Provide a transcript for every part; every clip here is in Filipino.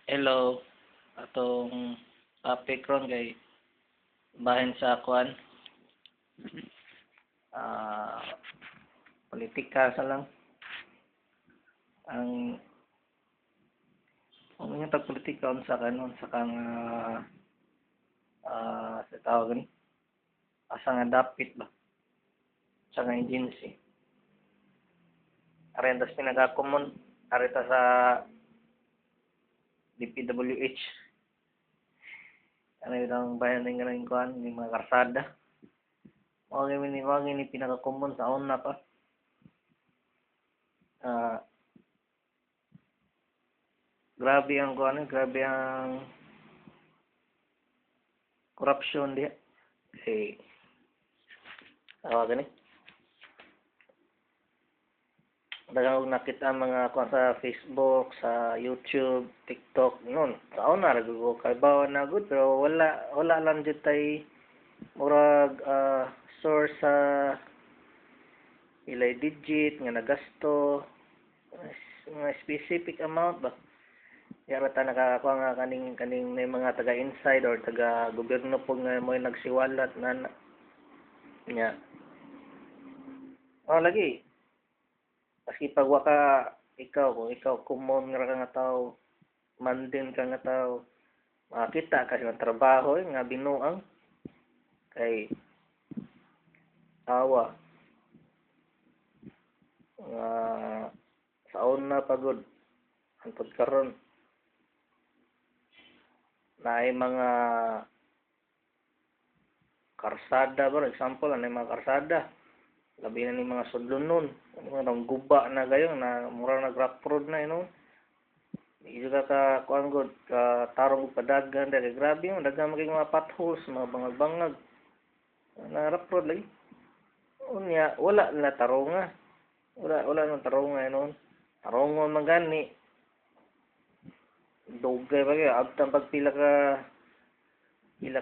Hello, atong topic ron kay bahin sa kwan, ah politika sa lang. Ang mga tag politika unsa kanon sa kang sa tawag ni asa nga dapit ba sa nga agency. Arendas pinaka-common arita sa DPWH. Ano yung bayan ng ganang kwan, yung mga karsada. Wag ni pinaka-common sa una pa. Ah, grabe ang kwan, grabe ang corruption diya. Kasi tawag ni dagang nakita ang mga kwan sa Facebook, sa YouTube, TikTok noon. Sa una nagugo kay bawa na good pero wala lang jud tay murag source sa ilay digit nga nagasto mga specific amount ba. Yara ta nakakuha nga kaning may mga taga inside or taga gobyerno po nga mo nagsiwalat na nya. Lagi maski pag waka ikaw kung ikaw common nga tao mandin ka nga tao makita ka sa trabaho nga binuang kay awa nga saon na pagod hantod karon naay mga karsada for example ano mga karsada labi na ni mga sudlonon mga guba na gayon na mura na rough road na yun di ka kuan god ka tarong og padagan dali grabe yung daghang maging mga potholes mga bangag-bangag na rough road lagi unya wala na taronga wala nang taronga noon tarongon man gani dugay ba kaya abtang pila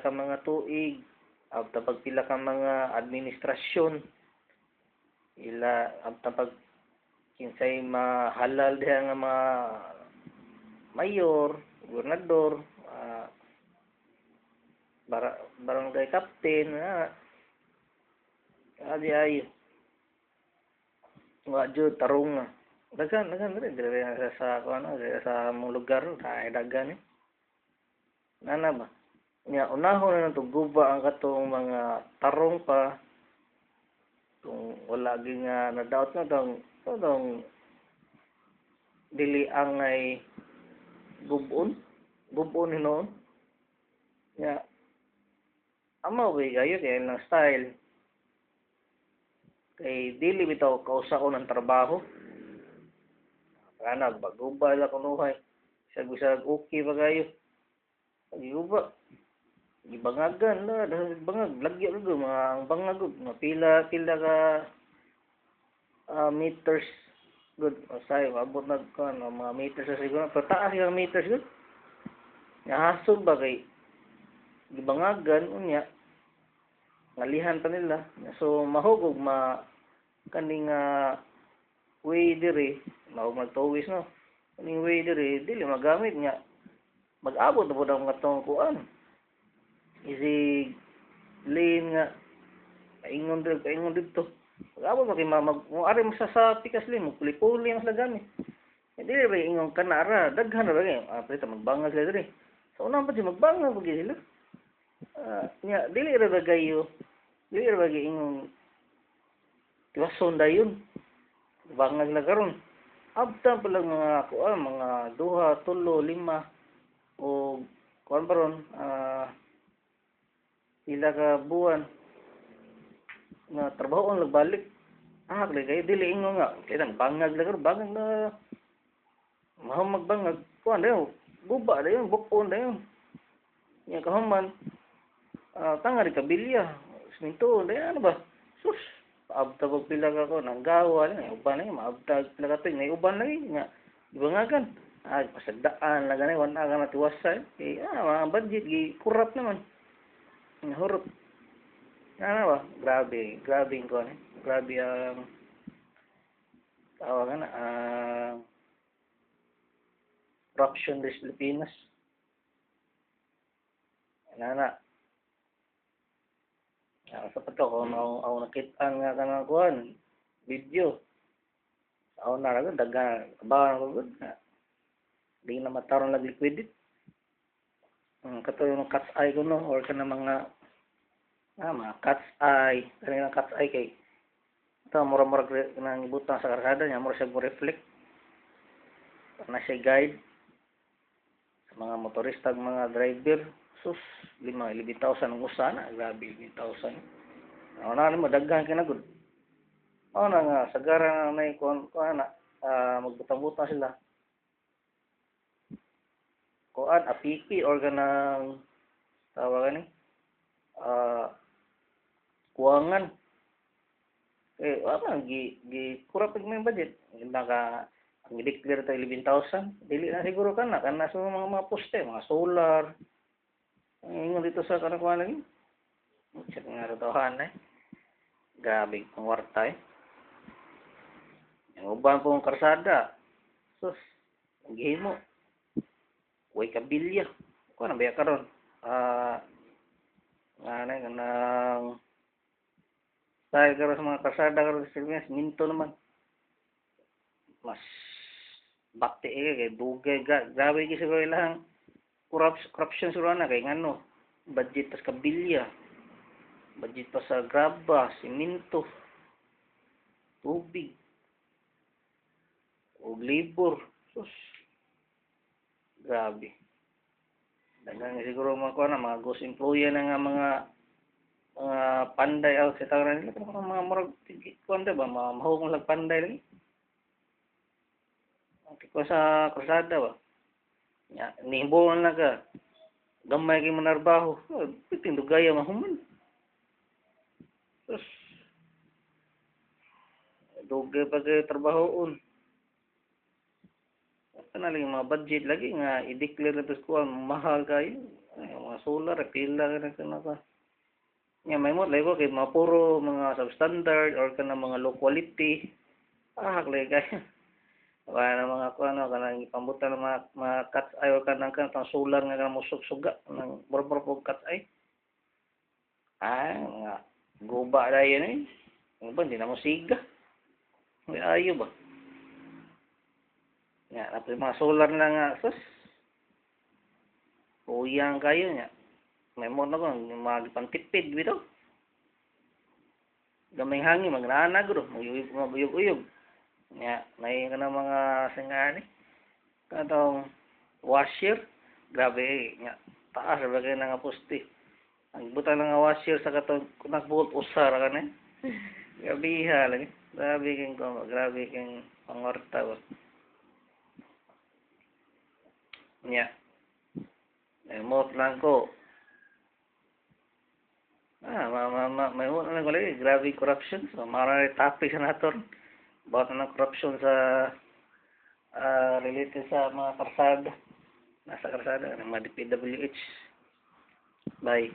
ka mga tuig abtang pagpila ka mga administrasyon abtang pag kinsay mahalal diha nga mga mayor, gobernador, barangay captain, ay wa jud tarong daghan dire sa kuno sa mong lugar ay daghan nana ba nya unahon na to guba ang katong mga tarong pa kung wala gi nga na-doubt na tong dili angay gubon hinuon nya amaw gayo kay na style kay dili bitaw kausaon ang trabaho ana baguba la kunuhay bisag okay pa kayo giuba gibangagan na dahil bangag lagyo ug mga ang bangag mga pila ka meters good say abot na kan mga meters sa siguro pataas yung meters good hasog ba kay gibangagan unya ngalihan pa nila so mahugog kaning way dire mahug magtuwis no kaning way dire dili magamit nya mag-abot na po daw nga tong kuan easy lane nga kaingon dito mag-abot mo kay ari mo sa pikas lane mo puli-puli mas lagami dili ba ingon kanara daghan ra gyud prita magbangag sila dire so una pa di magbangag pag sila nya dili ra ba ingon tiwason dayon bangag na karon abtan pa lang mga kuan mga 2, 3, 5 o kuan pa ron pila ka buwan na trabaho ang nagbalik kayo dili ingon nga kaya bangag na karon bangag na magbangag kuan dayon guba dayon bukon dayon nya kahuman tanga ri kabilya siminto dayon ano ba sus abta pag pila ka ko nang gawa na uban na maabtag pila ka ting uban lagi nga ibangagan pasagdaan lang ganay wala ka na tiwasay mga budget gi kurap naman hurot ano ba grabe ko grabe ang tawagan corruption sa Pilipinas. Nana, sa pato ko ako nakita nga kanang kuan video. Ako na lang daga kabahan ko gud. Di na mataron lag liquidity. Kato yung cat's eye ko no or kana mga cat's eye, kanang cat's eye kay ito mura-mura nang ibutang sa karsada niya, mura siya mo reflect. Na siya guide sa mga motorista, mga driver. Sus, 11,000 ang usa na, grabe 11,000. Ano na mo daghan kinagud. Oh na nga sagara na may kuan na magbutang-butang sila. Kuan apiki or ganang tawag ni kuwangan wala kurang pag may budget naka ang i-declare tayo 11,000 dili na siguro kana sa mga poste mga solar ang ingon dito sa kanang kuan lagi sa nga rotohan grabe ang warta ang uban pong karsada sus ang gihimo way kabilya kuan na ba karon kanang dahil karon sa mga karsada karon sa Pilipinas minto naman mas bakti kay dugay grabe gyud siguro ilang corruption siguro na kay ngano budget pas kabilya budget pa sa graba simento tubig ug labor sus grabe daghang siguro mga ghost employee na nga mga panday out sa tawran nila mga murag kuan ba mahugong lag panday lagi ko sa krusada ba nya nihibuan na ka gamay kay manarbaho piting dugaya mahuman sus dugay pa kay trabahoon kana lang mga budget lagi nga i-declare na ko mahal kayo mga solar pila kana ka nya may mo lego kay mga puro mga substandard or kana mga low quality lagi kayo wala mga kuano kanang ipambutan ng mga cat's eye or kanang solar nga kanang musug-suga nang murmur po cat's eye nga guba dayon ba hindi na mo siga may ayo ba nya napay mga solar na nga sus uyang kayo nya may mo na ko mga pantipid bitaw gamay hangin magnanag ro maguyog-uyog nya may kana mga singani katong washer grabe nya taas ra kay nga poste ang butang nga washer sa katong nagbuot usar kana gabiha lagi grabe kang pangorta ba nya remote lang ko may mo lang ko lagi grabe corruption so maray topic sa naton about na corruption sa related sa mga karsada nasa karsada ng mga DPWH bye